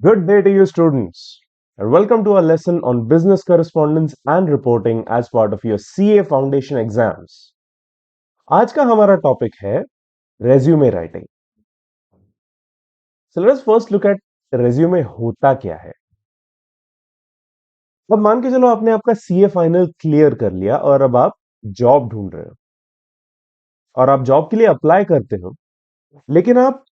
Good day to you, students, and welcome to our lesson on business correspondence and reporting as part of your CA Foundation exams. आज का हमारा topic है resume writing. So let us first look at resume होता क्या है. अब मान के चलो आपने आपका सीए फाइनल क्लियर कर लिया और अब आप जॉब ढूंढ रहे हो और आप जॉब के लिए अप्लाई करते हो, लेकिन आप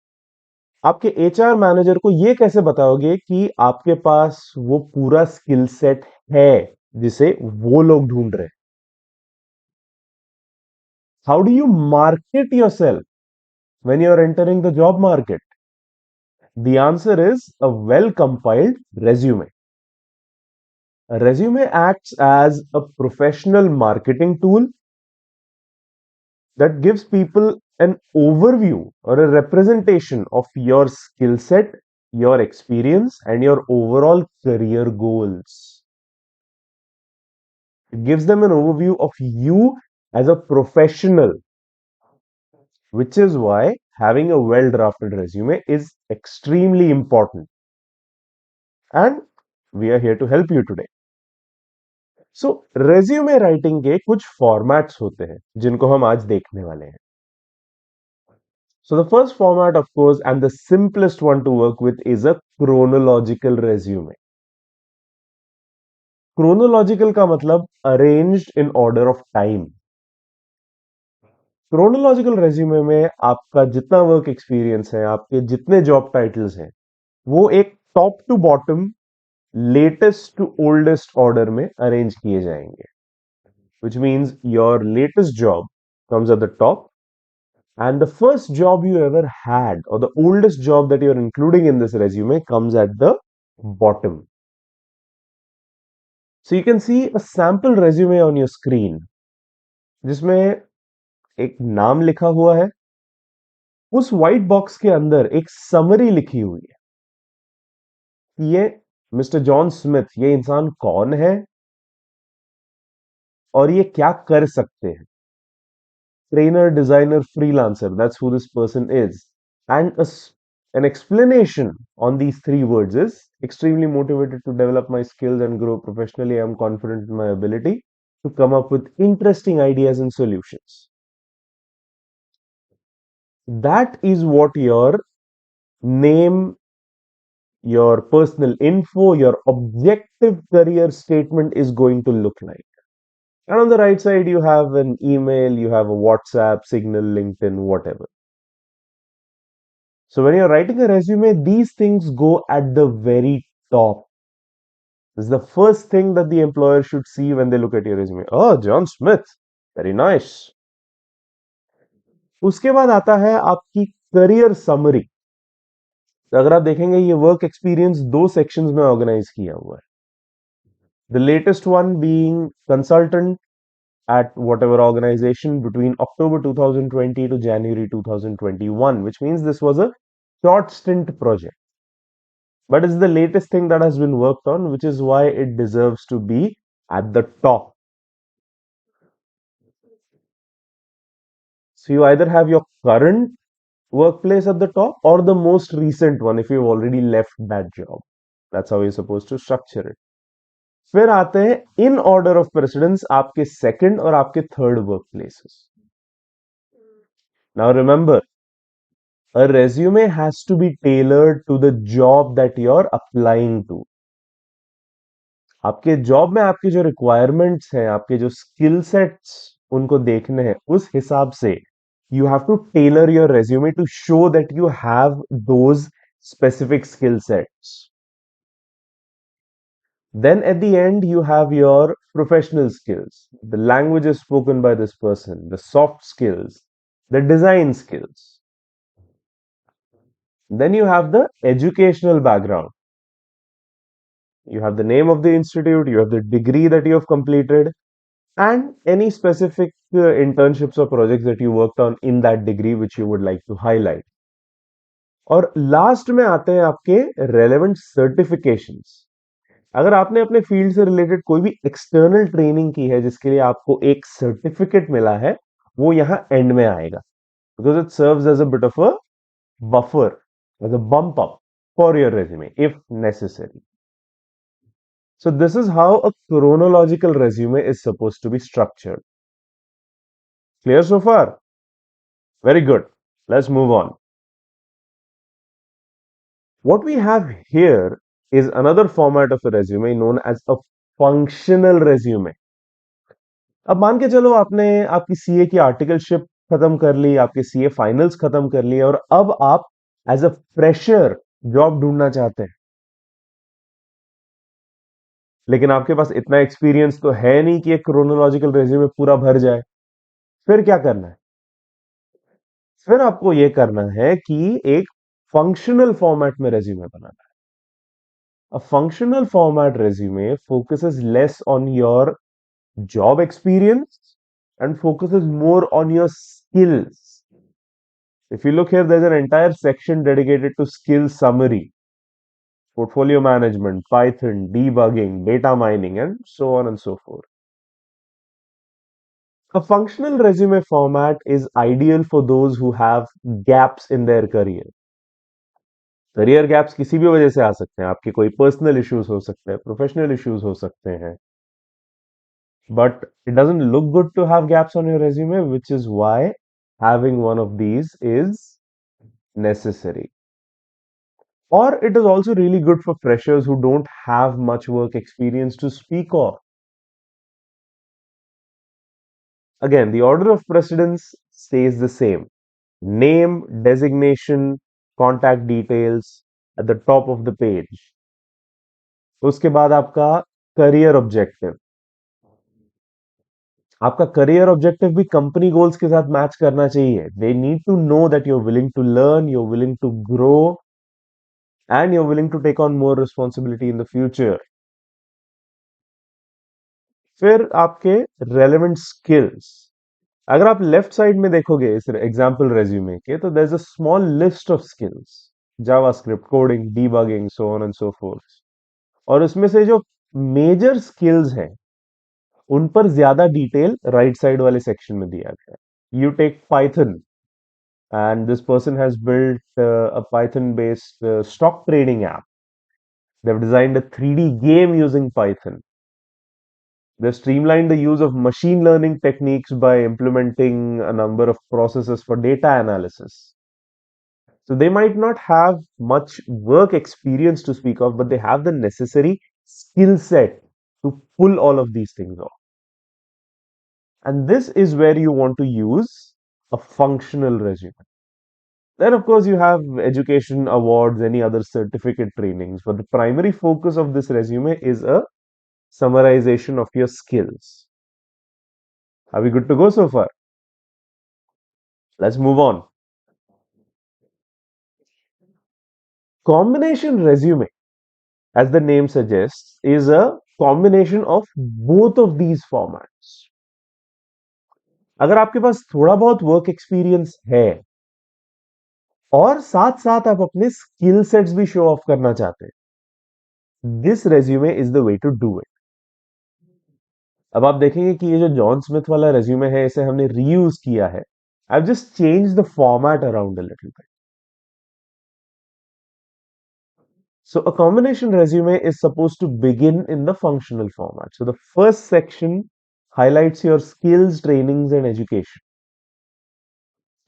आपके एचआर मैनेजर को ये कैसे बताओगे कि आपके पास वो पूरा स्किल सेट है जिसे वो लोग ढूंढ रहे हैं. How do you market yourself when you are entering the job market? The answer is a well compiled resume. A resume acts as a professional marketing tool that gives people an overview or a representation of your skill set, your experience, and your overall career goals. It gives them an overview of you as a professional, which is why having a well drafted resume is extremely important. And we are here to help you today. So, resume writing के कुछ formats होते हैं जिनको हम आज देखने वाले हैं. So, the first format, of course, and the simplest one to work with is a chronological resume. Chronological का मतलब arranged in order of time. Chronological resume में आपका जितना वर्क एक्सपीरियंस है, आपके जितने जॉब टाइटल्स हैं, वो एक top to bottom, latest to oldest order में अरेंज किए जाएंगे. Which means your latest job comes at the top, and the first job you ever had, or the oldest job that you're including in this resume, comes at the bottom. So you can see a sample resume on your screen, जिसमें एक नाम लिखा हुआ है. उस white box के अंदर एक समरी लिखी हुई है. ये मिस्टर जॉन स्मिथ, ये इंसान कौन है और ये क्या कर सकते हैं. Trainer, designer, freelancer, that's who this person is. And an explanation on these three words is extremely motivated to develop my skills and grow professionally. I'm confident in my ability to come up with interesting ideas and solutions. That is what your name, your personal info, your objective career statement is going to look like. And on the right side, you have an email, you have a WhatsApp, Signal, LinkedIn, whatever. So when you're writing a resume, these things go at the very top. This is the first thing that the employer should see when they look at your resume. Oh, John Smith, very nice. उसके बाद आता है आपकी career summary. अगर आप देखेंगे ये work experience दो सेक्शंस में ऑर्गेनाइज किया हुआ है. The latest one being consultant at whatever organization between October 2020 to January 2021, which means this was a short stint project. But it's the latest thing that has been worked on, which is why it deserves to be at the top. So you either have your current workplace at the top or the most recent one if you've already left that job. That's how you're supposed to structure it. फिर आते हैं in order of precedence आपके second और आपके third work places. Now remember, a resume has to be tailored to the job that you're applying to. आपके job में आपके जो रिक्वायरमेंट्स हैं, आपके जो स्किल सेट्स उनको देखने हैं, उस हिसाब से you have to tailor your resume to show that you have those specific skill sets. Then at the end, you have your professional skills, the languages spoken by this person, the soft skills, the design skills. Then you have the educational background. You have the name of the institute, you have the degree that you have completed, and any specific internships or projects that you worked on in that degree which you would like to highlight. और last में आते हैं आपके relevant certifications. अगर आपने अपने field से related कोई भी एक्सटर्नल ट्रेनिंग की है जिसके लिए आपको एक सर्टिफिकेट मिला है, वो यहाँ एंड में आएगा, because it serves as a bit of a buffer, as a bump up for your resume if necessary. So this is how a chronological resume is supposed to be structured. Clear so far? Very good. Let's move on. What we have here is another format of a resume known as a functional resume. अब मान के चलो आपने आपकी CA की articleship खत्म कर ली, आपके सीए फाइनल्स खत्म कर लिए और अब आप एज अ फ्रेशर जॉब ढूंढना चाहते हैं, लेकिन आपके पास इतना एक्सपीरियंस तो है नहीं कि एक क्रोनोलॉजिकल रेज्यूमे पूरा भर जाए। फिर क्या करना है? फिर आपको यह करना है कि एक फंक्शनल फॉर्मेट में रेज्यूमे बनाना है। A functional format resume focuses less on your job experience and focuses more on your skills. If you look here, there's an entire section dedicated to skill summary, portfolio management, Python, debugging, data mining, and so on and so forth. A functional resume format is ideal for those who have gaps in their career. Career gaps किसी भी वजह से आ सकते हैं, आपके कोई personal issues हो सकते हैं, प्रोफेशनल इश्यूज हो सकते हैं, but it doesn't look good to have gaps on your resume, which is why having one of these is necessary. Or it is also really good for freshers who don't have much work experience to speak of. Again, the order of precedence stays the same: name, designation, contact details at the top of the page. उसके बाद आपका career objective. आपका career objective भी company goals के साथ match करना चाहिए। They need to know that you are willing to learn, you are willing to grow, and you are willing to take on more responsibility in the future. फिर आपके relevant skills. अगर आप left side में देखोगे इस example resume के, तो there is a small list of skills: JavaScript, coding, debugging, so on and so forth. और उसमें से जो मेजर स्किल्स हैं उन पर ज्यादा डिटेल राइट साइड वाले सेक्शन में दिया गया है। You take Python, and this person has built a Python based stock trading app. They've designed a 3D game using Python. They've streamlined the use of machine learning techniques by implementing a number of processes for data analysis. So they might not have much work experience to speak of, but they have the necessary skill set to pull all of these things off. And this is where you want to use a functional resume. Then, of course, you have education, awards, any other certificate trainings. But the primary focus of this resume is a summarization of your skills. Are we good to go so far? Let's move on. Combination resume, as the name suggests, is a combination of both of these formats. अगर आपके पास थोड़ा बहुत work experience है और साथ साथ आप अपने स्किल सेट्स भी शो ऑफ करना चाहते हैं, this resume is the way to do it. अब आप देखेंगे कि ये जो जॉन स्मिथ वाला रेज्यूमे है, इसे हमने रीयूज किया है। I just change the format around a little bit. So a combination resume is supposed to begin in the functional format. So the first section highlights your skills, trainings, and education.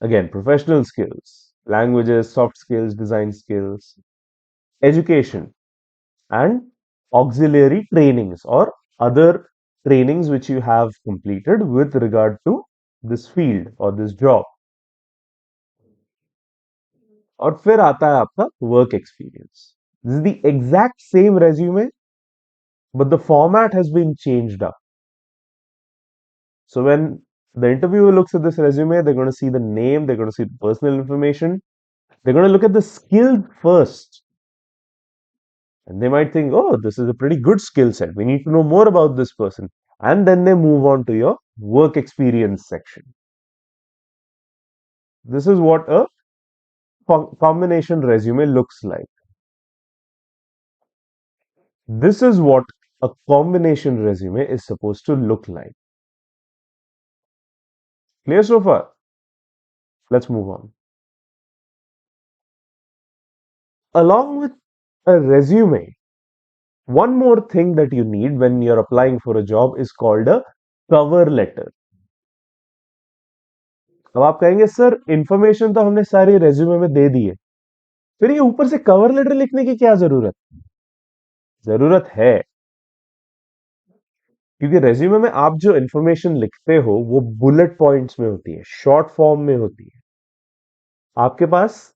Again, professional skills, languages, soft skills, design skills, education, and auxiliary trainings or other trainings which you have completed with regard to this field or this job. और फिर आता है आपका work experience. This is the exact same resume, but the format has been changed up. So when the interviewer looks at this resume, they're going to see the name, they're going to see the personal information, they're going to look at the skill first, and they might think, oh, this is a pretty good skill set, we need to know more about this person, and then they move on to your work experience section. This is what a combination resume looks like. This is what a combination resume is supposed to look like. Clear so far? Let's move on. Along with a resume, one more thing that you need when you're applying for a job is called a cover letter. अब आप कहेंगे sir information तो हमने सारी resume में दे दी है, फिर ये ऊपर से कवर लेटर लिखने की क्या जरूरत? जरूरत है, क्योंकि रेज्यूमे में आप जो इन्फॉर्मेशन लिखते हो वो बुलेट पॉइंट्स में होती है, शॉर्ट फॉर्म में होती है। आपके पास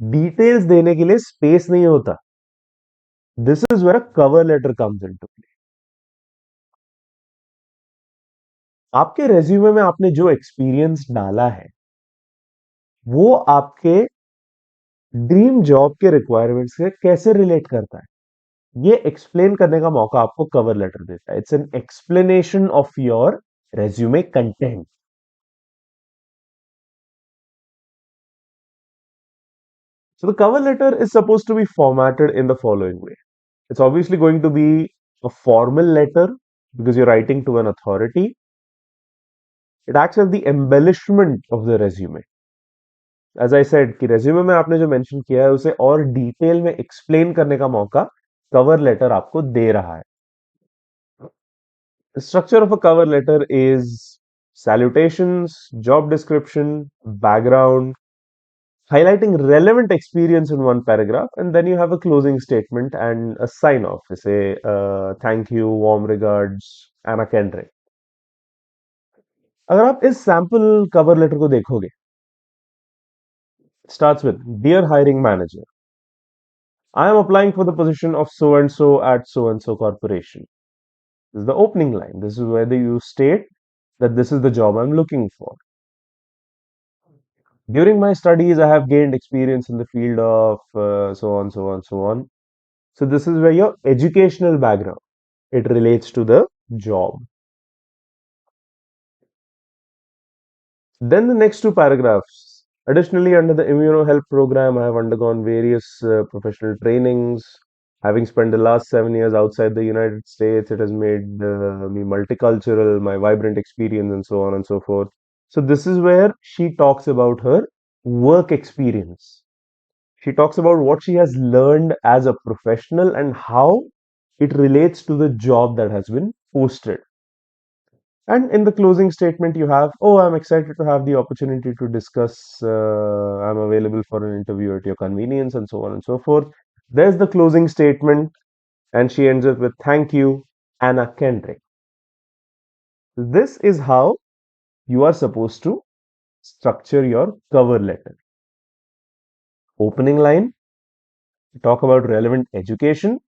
डिटेल्स देने के लिए स्पेस नहीं होता। This is where a cover letter comes into play. आपके रेज्यूमे में आपने जो एक्सपीरियंस डाला है वो आपके ड्रीम जॉब के रिक्वायरमेंट्स से कैसे रिलेट करता है, ये एक्सप्लेन करने का मौका आपको कवर लेटर देता है। It's an explanation of your resume content. So the cover letter is supposed to be formatted in the following way. It's obviously going to be a formal letter because you're writing to an authority. It acts as the embellishment of the resume. As I said कि resume में आपने जो mention किया है उसे और detail में explain करने का मौका cover letter आपको दे रहा है. The structure of a cover letter is salutations, job description, background, highlighting relevant experience in one paragraph, and then you have a closing statement and a sign off. Say, thank you, warm regards, Anna Kendrick. अगर आप इस sample cover letter को देखोगे, starts with dear hiring manager, I am applying for the position of so and so at so and so corporation. This is the opening line. This is where you state that this is the job I'm looking for. During my studies, I have gained experience in the field of so on, so on, so on. So this is where your educational background, it relates to the job. Then the next two paragraphs. Additionally, under the immunohealth program, I have undergone various professional trainings. Having spent the last 7 years outside the United States, it has made me multicultural, my vibrant experience, and so on and so forth. So this is where she talks about her work experience. She talks about what she has learned as a professional and how it relates to the job that has been posted. And in the closing statement, you have, oh, I'm excited to have the opportunity to discuss. I'm available for an interview at your convenience, and so on and so forth. There's the closing statement, and she ends up with, thank you, Anna Kendrick. This is how you are supposed to structure your cover letter. Opening line, talk about relevant education,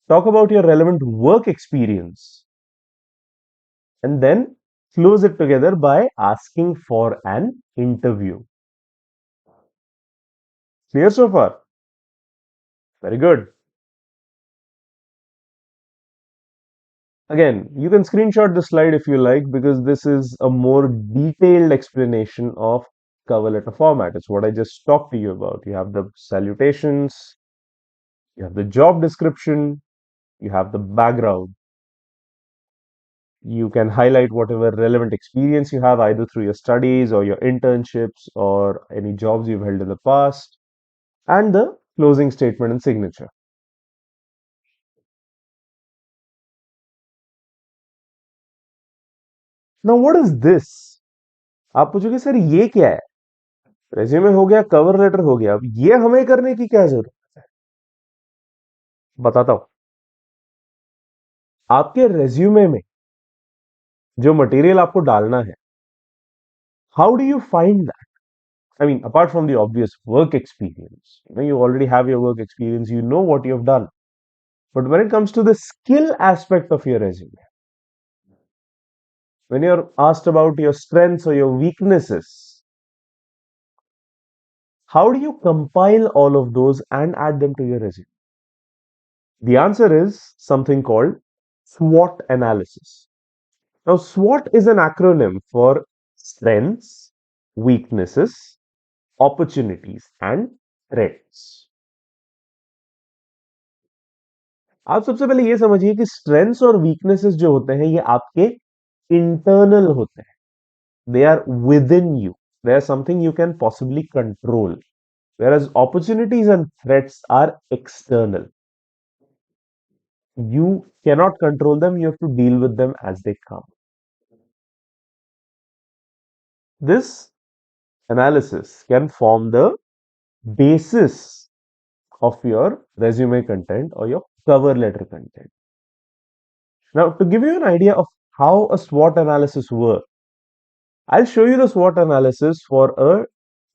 talk about your relevant work experience, and then close it together by asking for an interview. Clear so far? Very good. Again, you can screenshot the slide if you like because this is a more detailed explanation of cover letter format. It's what I just talked to you about. You have the salutations, you have the job description, you have the background. You can highlight whatever relevant experience you have either through your studies or your internships or any jobs you've held in the past, and the closing statement and signature. Now, what is this? आप पूछोगे sir ये क्या है? Resume हो गया, cover letter हो गया, अब ये हमें करने की क्या जरूरत है? बताता हूं। आपके रेज्यूमे में जो मटेरियल आपको डालना है, how do you find that? I mean, apart from the obvious work experience, you already have your work experience, you know what you have done. But when it comes to the skill aspect of your resume, when you're asked about your strengths or your weaknesses, how do you compile all of those and add them to your resume? The answer is something called SWOT analysis. Now, SWOT is an acronym for strengths, weaknesses, opportunities, and threats. आप सबसे पहले ये समझिए कि strengths और weaknesses जो होते हैं ये आपके इंटरनल होते हैं. They are within you. They are something you can possibly control. Whereas opportunities and threats are external. You cannot control them, you have to deal with them as they come. This analysis can form the basis of your resume content or your cover letter content. Now, to give you an idea of how a SWOT analysis works, I'll show you the SWOT analysis for a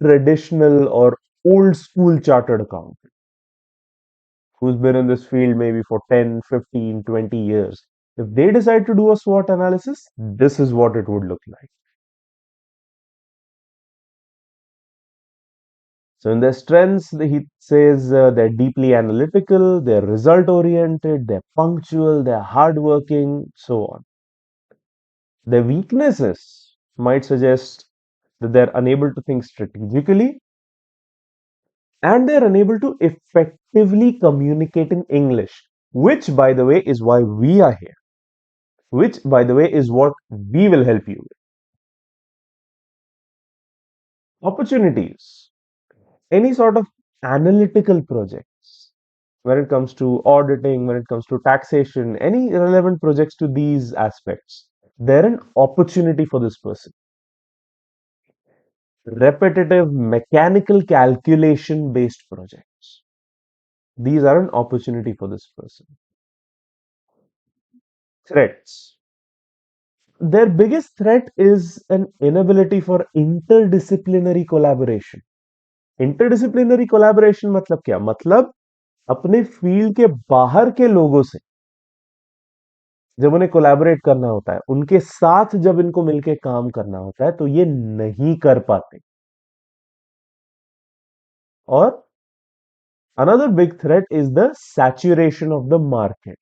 traditional or old school chartered accountant who's been in this field maybe for 10, 15, 20 years. If they decide to do a SWOT analysis, this is what it would look like. So, in their strengths, he says they're deeply analytical, they're result oriented, they're punctual, they're hardworking, so on. Their weaknesses might suggest that they're unable to think strategically and they're unable to effectively communicate in English, which, by the way, is why we are here, which, by the way, is what we will help you with. Opportunities, any sort of analytical projects, when it comes to auditing, when it comes to taxation, any relevant projects to these aspects, they're an opportunity for this person. Repetitive mechanical calculation based projects, these are an opportunity for this person. Threats, their biggest threat is an inability for interdisciplinary collaboration. Interdisciplinary collaboration मतलब क्या? मतलब अपने field के बाहर के लोगों से जब उन्हें कोलैबोरेट करना होता है, उनके साथ जब इनको मिलके काम करना होता है, तो ये नहीं कर पाते. और another big threat is the saturation of the market.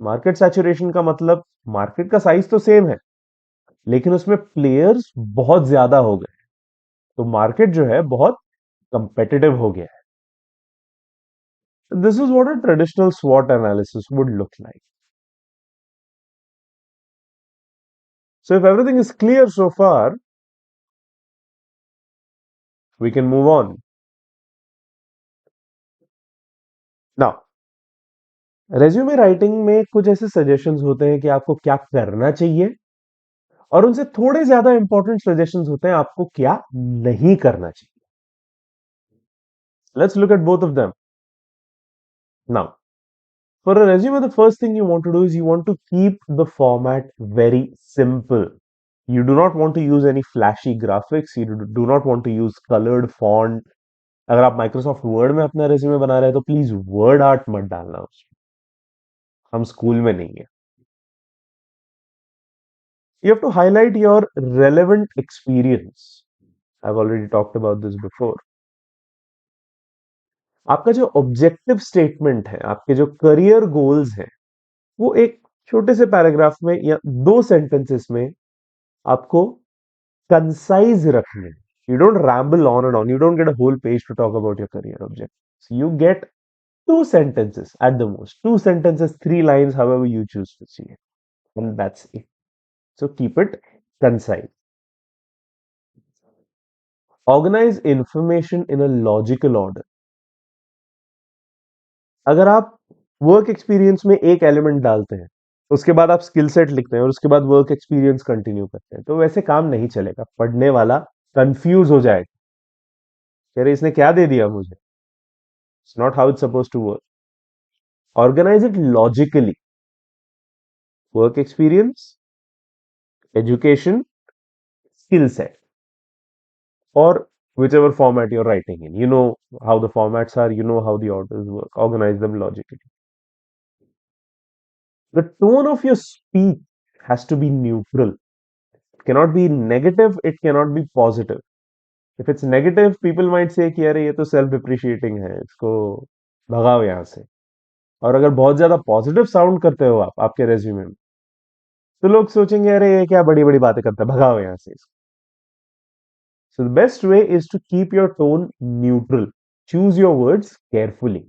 Market saturation का मतलब मार्केट का साइज तो सेम है, लेकिन उसमें प्लेयर्स बहुत ज्यादा हो गए, तो मार्केट जो है बहुत कंपेटिटिव हो गया है. This is what a traditional स्वॉट analysis would look like. So if everything is clear so far, we can move on. Now, resume writing में कुछ ऐसे सजेशंस होते हैं कि आपको क्या करना चाहिए और उनसे थोड़े ज्यादा इंपॉर्टेंट सजेशंस होते हैं आपको क्या नहीं करना चाहिए. Let's look at both of them. Now, for a resume, the first thing you want to do is you want to keep the format very simple. You do not want to use any flashy graphics. You do not want to use colored font. अगर आप Microsoft word में अपना resume बना रहे हैं तो please word art मत डालना उसमें. हम स्कूल में नहीं है. You have to highlight your relevant experience. I've already talked about this before. आपका जो ऑब्जेक्टिव स्टेटमेंट है, आपके जो करियर गोल्स हैं, वो एक छोटे से पैराग्राफ में या दो सेंटेंसेस में आपको कंसाइज रखने. You don't ramble on and on. You don't get a whole page to talk about your career objectives. You get two sentences at the most. Two sentences, three lines, however you choose to see it. And that's it. So keep it concise. Organize information in a logical order. अगर आप work experience में एक element डालते हैं, उसके बाद आप skill set लिखते हैं और उसके बाद वर्क एक्सपीरियंस कंटिन्यू करते हैं, तो वैसे काम नहीं चलेगा. पढ़ने वाला कंफ्यूज हो जाएगा, कह रहे इसने क्या दे दिया मुझे. It's not how it's suppose to work. Organize it logically. Work experience, education, skill set, or whichever format you're writing in. You know how the formats are, you know how the orders work. Organize them logically. The tone of your speech has to be neutral. It cannot be negative, it cannot be positive. If it's negative, people might say कि अरे ये तो self depreciating है, इसको भगाओ यहाँ से. और अगर बहुत ज्यादा पॉजिटिव साउंड करते हो आप आपके रेज्यूमे में, तो लोग सोचेंगे अरे ये क्या बड़ी बड़ी बातें करता है, भगाओ यहाँ से इसको. So the best way is to keep your tone neutral. Choose your words carefully.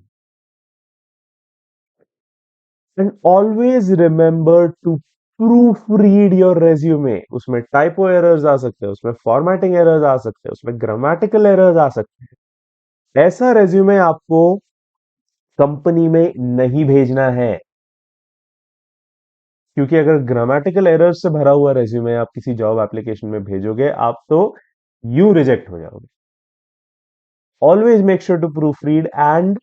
And always remember to proof read your resume. उसमें टाइपो एरर्स आ सकते हैं, उसमें फॉर्मेटिंग एरर्स आ सकते हैं, उसमें ग्रामेटिकल एरर्स आ सकते हैं। ऐसा रेज्यूमे आपको कंपनी में नहीं भेजना है, क्योंकि अगर ग्रामेटिकल एरर्स से भरा हुआ रेज्यूमे आप किसी जॉब एप्लीकेशन में भेजोगे, आप तो यू रिजेक्ट हो जाओगे। Always make sure to proofread and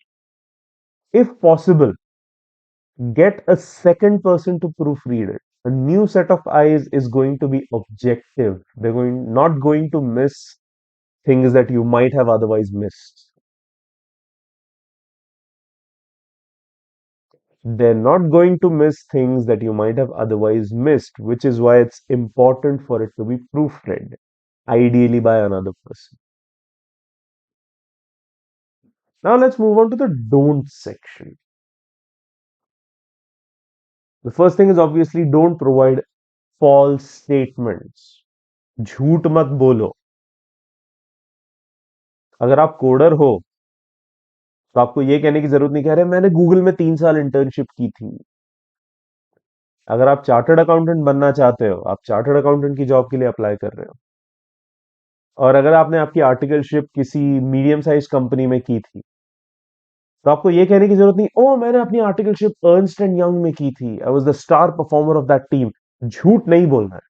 if possible get a second person to proofread it. A new set of eyes is going to be objective. They're going not going to miss things that you might have otherwise missed. They're not going to miss things that you might have otherwise missed, which is why it's important for it to be proofread, ideally by another person. Now let's move on to the don't section. The first thing is obviously don't provide false statements. झूठ मत बोलो। अगर आप coder हो तो आपको ये कहने की जरूरत नहीं, कह रहे मैंने गूगल में 3 साल इंटर्नशिप की थी। अगर आप चार्टर्ड अकाउंटेंट बनना चाहते हो, आप चार्टर्ड अकाउंटेंट की जॉब के लिए अप्लाई कर रहे हो, और अगर आपने आपकी आर्टिकलशिप किसी मीडियम साइज कंपनी में की थी, तो आपको ये कहने की जरूरत नहीं, ओ मैंने अपनी आर्टिकलशिप अर्नस्ट एंड यंग में की थी, I was the star performer of that team. झूठ नहीं बोलना है।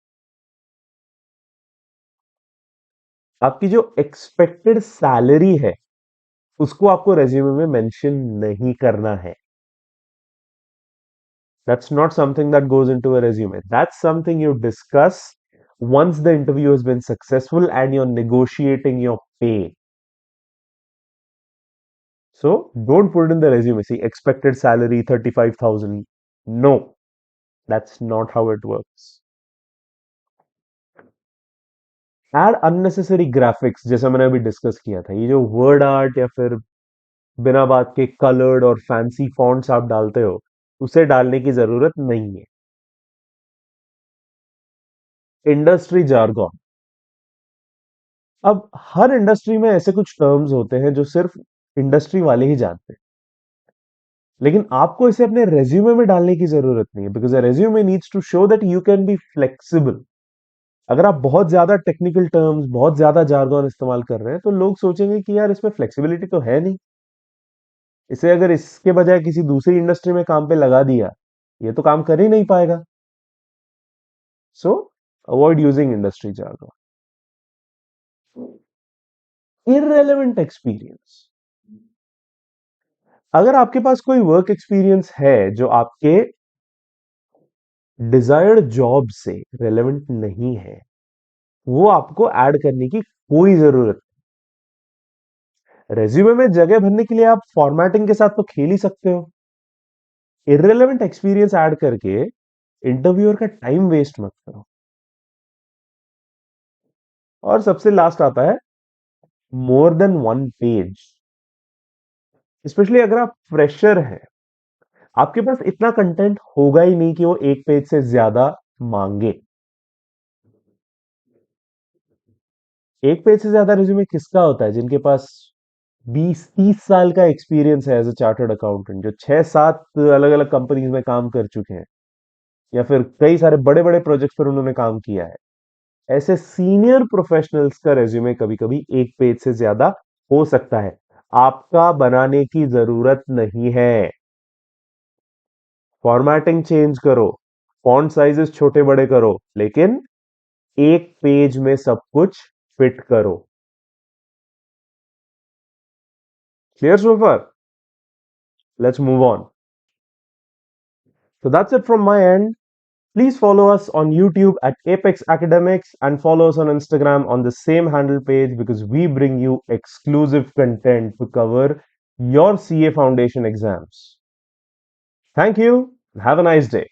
आपकी जो एक्सपेक्टेड सैलरी है उसको आपको रेज्यूमे में मेंशन नहीं करना है। That's not something that goes into a resume. That's something you discuss once the interview has been successful and you're negotiating your pay. So don't put in the resume, see, expected salary 35,000. No, that's not how it works. Add unnecessary graphics, जैसा मैंने अभी discuss किया था। ये जो word art या फिर बिना बात के कलर्ड और फैंसी फॉन्ट्स आप डालते हो, उसे डालने की जरूरत नहीं है। Industry jargon. अब हर इंडस्ट्री में ऐसे कुछ टर्म्स होते हैं जो सिर्फ इंडस्ट्री वाले ही जानते हैं, लेकिन आपको इसे अपने रेज्यूमे में डालने की जरूरत नहीं है, because resume needs to show that you can be flexible. अगर आप बहुत ज्यादा टेक्निकल टर्म्स, बहुत ज्यादा जार्गन इस्तेमाल कर रहे हैं, तो लोग सोचेंगे कि यार इसमें फ्लेक्सिबिलिटी तो है नहीं, इसे अगर इसके बजाय किसी दूसरी इंडस्ट्री में काम पे लगा दिया, ये तो काम कर ही नहीं पाएगा। सो avoid using industry jargon. Irrelevant experience. अगर आपके पास कोई वर्क एक्सपीरियंस है जो आपके डिजायर्ड जॉब से रेलेवेंट नहीं है, वो आपको ऐड करने की कोई जरूरत नहीं। रेज्यूमे में जगह भरने के लिए आप फॉर्मेटिंग के साथ तो खेल ही सकते हो। इररेलेवेंट एक्सपीरियंस ऐड करके इंटरव्यूअर का टाइम वेस्ट मत करो। और सबसे लास्ट आता है मोर देन 1 पेज। स्पेशली अगर आप फ्रेशर हैं, आपके पास इतना कंटेंट होगा ही नहीं कि वो 1 पेज से ज्यादा मांगे। 1 पेज से ज्यादा रिज्यूमे किसका होता है? जिनके पास 20-30 साल का एक्सपीरियंस है एज अ चार्टर्ड अकाउंटेंट, जो 6-7 अलग अलग कंपनीज में काम कर चुके हैं, या फिर कई सारे बड़े बड़े प्रोजेक्ट्स पर उन्होंने काम किया है। ऐसे सीनियर प्रोफेशनल्स का रेज्यूमे कभी कभी 1 पेज से ज्यादा हो सकता है। आपका बनाने की जरूरत नहीं है। फॉर्मेटिंग चेंज करो, फॉन्ट साइजेस छोटे बड़े करो, लेकिन 1 पेज में सब कुछ फिट करो। Clear so far? Let's move on. So that's it from my end. Please follow us on YouTube at Apex Academics and follow us on Instagram on the same handle page, because we bring you exclusive content to cover your CA Foundation exams. Thank you. Have a nice day.